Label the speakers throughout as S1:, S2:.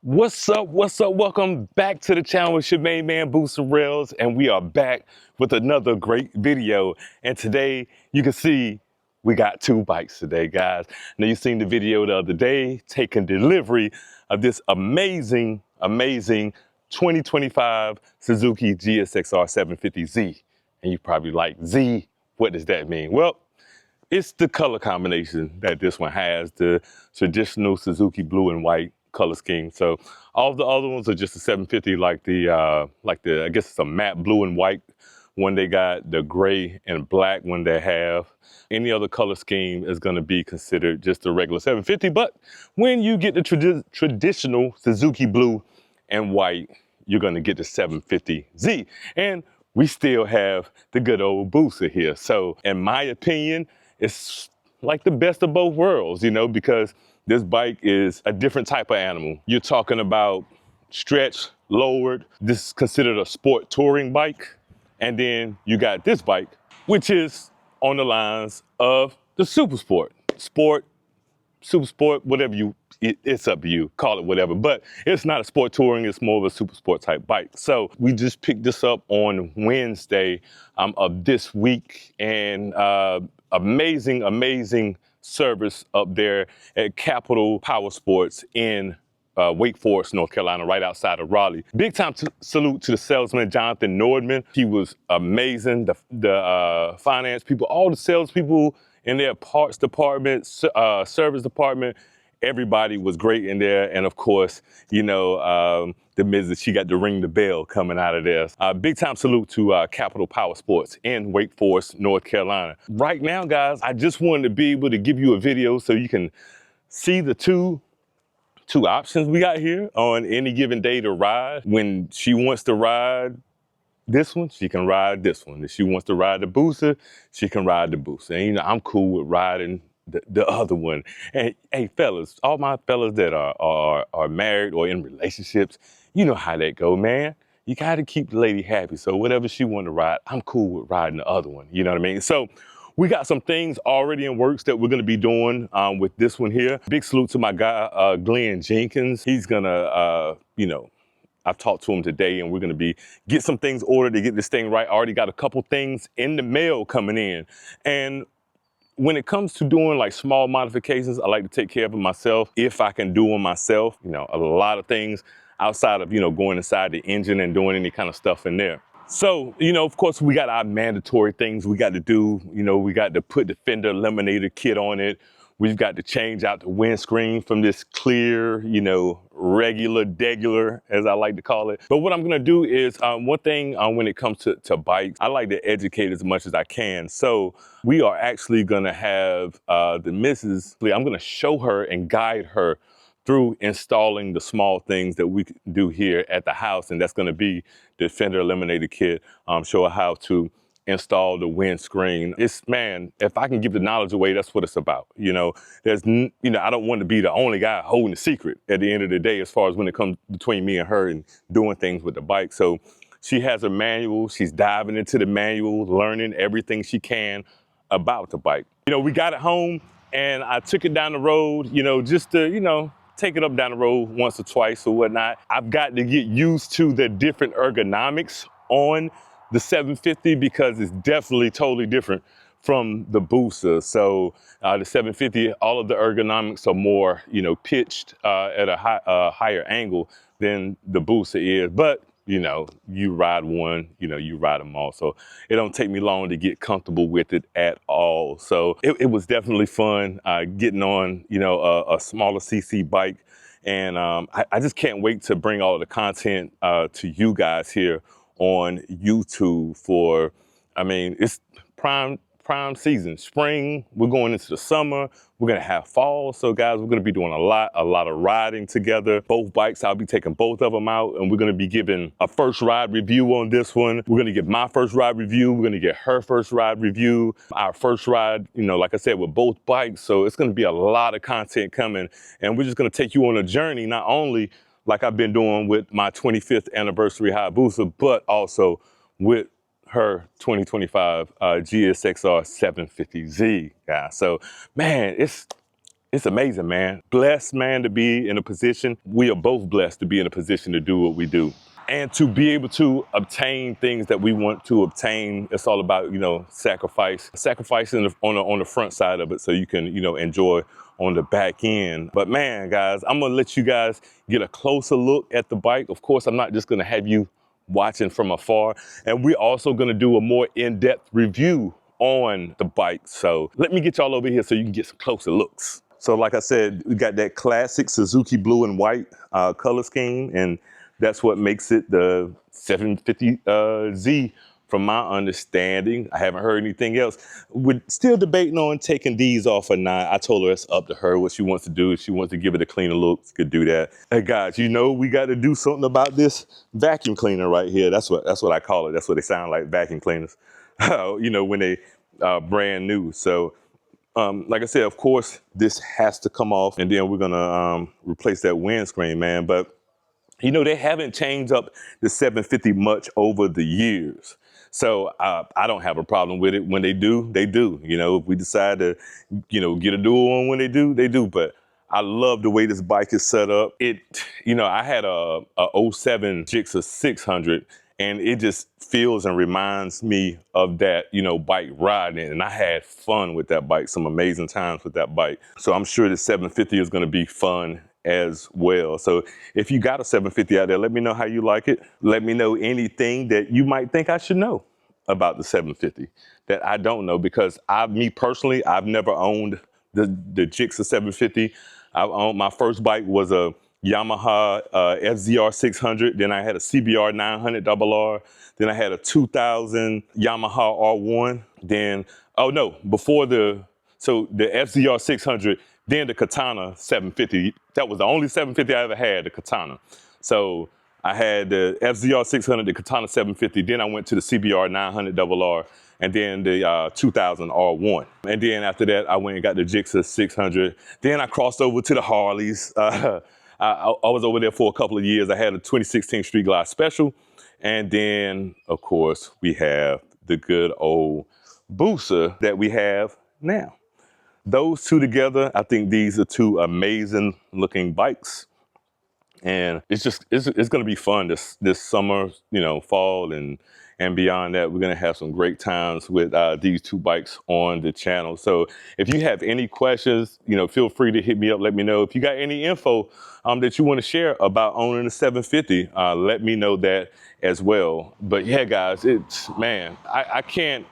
S1: What's up? What's up? Welcome back to the channel. It's your main man, Booster Rails, and we are back with another great video. And today, you can see we got two bikes today, guys. Now, you've seen the video the other day, taking delivery of this amazing 2025 Suzuki GSXR-750z. And you probably like, Z, what does that mean? Well, it's the color combination that this one has, the traditional Suzuki blue and white color scheme. So all the other ones are just a 750, like the I guess it's a matte blue and white one they got, the gray and black one they have. Any other color scheme is going to be considered just a regular 750. But when you get the traditional Suzuki blue and white, you're going to get the 750Z. And we still have the good old booster here. So in my opinion, it's like the best of both worlds, you know, because this bike is a different type of animal. You're talking about stretch, lowered. This is considered a sport touring bike. And then you got this bike, which is on the lines of the super sport. Sport, super sport, whatever it's up to you, call it whatever. But it's not a sport touring, it's more of a super sport type bike. So we just picked this up on Wednesday of this week, and amazing service up there at Capital Power Sports in Wake Forest, North Carolina, right outside of Raleigh. Big time salute to the salesman, Jonathan Nordman. He was amazing. The finance people, all the salespeople in their parts department, service department, everybody was great in there. And of course, you know, the Mrs., she got to ring the bell coming out of there. Big time salute to Capital Power Sports in Wake Forest, North Carolina. Right now, guys, I just wanted to be able to give you a video so you can see the two options we got here on any given day to ride. When she wants to ride this one, she can ride this one. If she wants to ride the booster, she can ride the booster. And you know, I'm cool with riding the other one. And hey, fellas, all my fellas that are married or in relationships, you know how that go, man. You gotta keep the lady happy. So whatever she want to ride, I'm cool with riding the other one. You know what I mean? So we got some things already in works that we're gonna be doing with this one here. Big salute to my guy, Glenn Jenkins. He's gonna, you know, I've talked to him today, and we're gonna get some things ordered to get this thing right. I already got a couple things in the mail coming in. And when it comes to doing like small modifications, I like to take care of them myself if I can do them myself. You know, a lot of things outside of, you know, going inside the engine and doing any kind of stuff in there. So, you know, of course, we got our mandatory things we got to do. You know, we got to put the fender eliminator kit on it. We've got to change out the windscreen from this clear, you know, degular, as I like to call it. But what I'm gonna do is, one thing when it comes to bikes, I like to educate as much as I can. So we are actually gonna have the missus, I'm gonna show her and guide her through installing the small things that we do here at the house. And that's gonna be the fender eliminator kit, show her how to install the windscreen. Man, if I can give the knowledge away, that's what it's about. You know, you know, I don't want to be the only guy holding the secret at the end of the day, as far as when it comes between me and her and doing things with the bike. So she has a manual, she's diving into the manual, learning everything she can about the bike. You know, we got it home and I took it down the road, you know, just to, you know, take it up down the road once or twice or whatnot. I've got to get used to the different ergonomics on the 750, because it's definitely totally different from the booster. So the 750, all of the ergonomics are more, you know, pitched at a higher angle than the booster is. But, you know, you ride one, you know, you ride them all. So it don't take me long to get comfortable with it at all. So it was definitely fun getting on, you know, a smaller CC bike. And I just can't wait to bring all of the content to you guys here on YouTube for, I mean, it's prime season. Spring, we're going into the summer, we're gonna have fall. So guys, we're gonna be doing a lot of riding together. Both bikes, I'll be taking both of them out, and we're gonna be giving a first ride review on this one. We're gonna get my first ride review, we're gonna get her first ride review, our first ride, you know, like I said, with both bikes. So it's gonna be a lot of content coming, and we're just gonna take you on a journey, not only like I've been doing with my 25th anniversary Hayabusa, but also with her 2025 GSXR-750z, guys. So, man, it's It's amazing, man. Blessed, man, to be in a position. We are both blessed to be in a position to do what we do. And to be able to obtain things that we want to obtain. It's all about, sacrificing on the front side of it so you can, enjoy on the back end. But man, guys, I'm gonna let you guys get a closer look at the bike. Of course, I'm not just gonna have you watching from afar. And we're also gonna do a more in-depth review on the bike. So let me get y'all over here so you can get some closer looks. So like I said, we got that classic Suzuki blue and white color scheme, and that's what makes it the 750Z from my understanding. I haven't heard anything else. We're still debating on taking these off or not. I told her it's up to her what she wants to do. If she wants to give it a cleaner look, she could do that. Hey guys, we got to do something about this vacuum cleaner right here. That's what I call it. That's what they sound like, vacuum cleaners. When they brand new. So like I said, of course, this has to come off, and then we're gonna replace that windscreen, man. But they haven't changed up the 750 much over the years. So I don't have a problem with it. When they do, they do. If we decide to, get a dual one when they do, they do. But I love the way this bike is set up. I had a '07 GSXR 600, and it just feels and reminds me of that, bike riding. And I had fun with that bike, some amazing times with that bike. So I'm sure the 750 is gonna be fun as well. So if you got a 750 out there, let me know how you like it. Let me know anything that you might think I should know about the 750 that I don't know, because me personally, I've never owned the GSXR 750. My first bike was a Yamaha FZR 600. Then I had a CBR 900 RR. Then I had a 2000 Yamaha R1. Then, the FZR 600, then the Katana 750. That was the only 750 I ever had, the Katana. So I had the FZR 600, the Katana 750. Then I went to the CBR 900 RR, and then the 2000 R1. And then after that, I went and got the GSXR 600. Then I crossed over to the Harleys. I was over there for a couple of years. I had a 2016 Street Glide Special. And then, of course, we have the good old Booster that we have now. Those two together, I think these are two amazing looking bikes. And it's going to be fun this summer, fall and beyond that. We're going to have some great times with these two bikes on the channel. So if you have any questions, feel free to hit me up. Let me know. If you got any info that you want to share about owning a 750, let me know that as well. But yeah, guys, I can't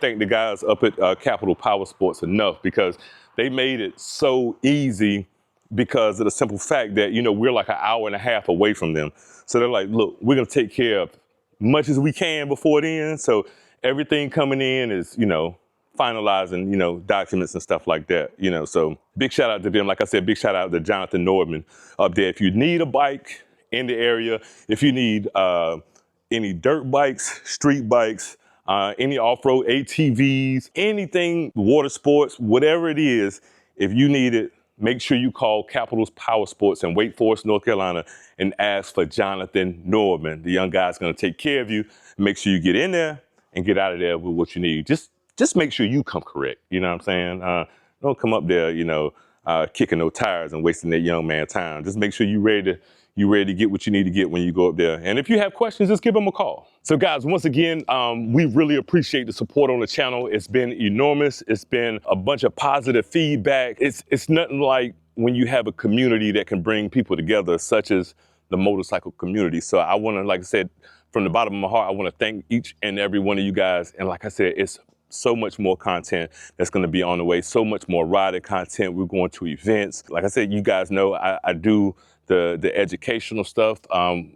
S1: thank the guys up at Capital Power Sports enough, because they made it so easy, because of the simple fact that, we're like an hour and a half away from them. So they're like, look, we're going to take care of much as we can before then. So everything coming in is, finalizing, documents and stuff like that, So big shout out to them. Like I said, big shout out to Jonathan Nordman up there. If you need a bike in the area, if you need any dirt bikes, street bikes, any off-road ATVs, anything, water sports, whatever it is, if you need it, make sure you call Capital's Power Sports in Wake Forest, North Carolina, and ask for Jonathan Nordman. The young guy's gonna take care of you. Make sure you get in there and get out of there with what you need. Just make sure you come correct, you know what I'm saying? Don't come up there, kicking no tires and wasting that young man time. Just make sure you're ready to get what you need to get when you go up there. And if you have questions, just give them a call. So guys, once again, we really appreciate the support on the channel. It's been enormous. It's been a bunch of positive feedback. It's nothing like when you have a community that can bring people together, such as the motorcycle community. So I want to, like I said, from the bottom of my heart, I want to thank each and every one of you guys. And like I said, it's so much more content that's going to be on the way, so much more riding content. We're going to events. Like I said, you guys know I do the educational stuff.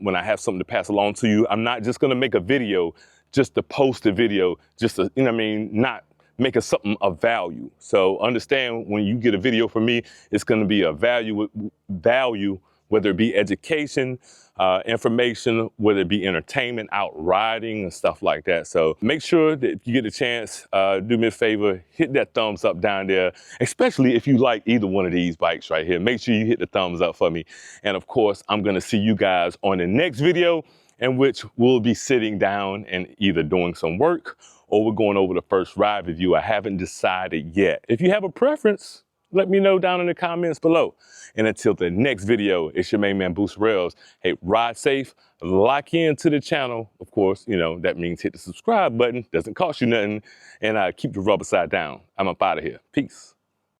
S1: When I have something to pass along to you, I'm not just going to make a video just to post a video, just to, not make it something of value. So understand, when you get a video from me, it's going to be a value, whether it be education, information, whether it be entertainment, out riding and stuff like that. So make sure that if you get a chance, do me a favor, hit that thumbs up down there, especially if you like either one of these bikes right here. Make sure you hit the thumbs up for me. And of course, I'm gonna see you guys on the next video, in which we'll be sitting down and either doing some work or we're going over the first ride review. I haven't decided yet. If you have a preference, let me know down in the comments below. And until the next video, it's your main man, Boost Rails. Hey, ride safe, lock in to the channel. Of course, you know, that means hit the subscribe button. Doesn't cost you nothing. And keep the rubber side down. I'm up out of here. Peace.